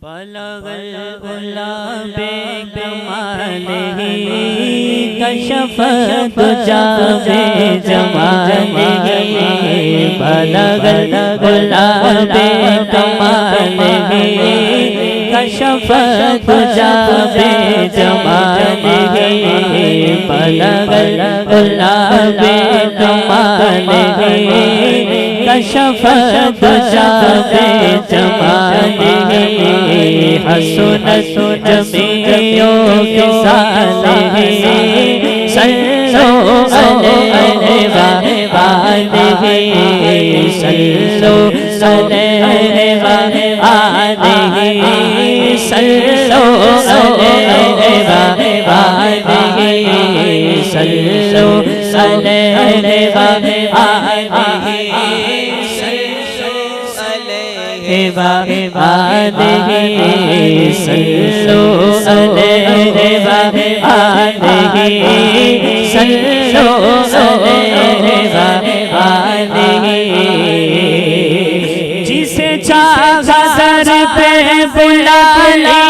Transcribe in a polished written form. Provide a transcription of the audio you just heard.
بلغ العلا بکمالہ کشف الدجا بجمالہ بلغ العلا بکمالہ کشف الدجا بجمالہ بلغ العلا بکمالہ کشف الدجا بجمالہ حسنت جمیع خصالہ صلوا علیہ وآلہ صلوا علیہ وآلہ صلوا علیہ وآلہ صلوا علیہ وآلہ وآلہ صلوا علیہ وآلہ صلوا علیہ وآلہ جسے چاہا در پہ بلا لیا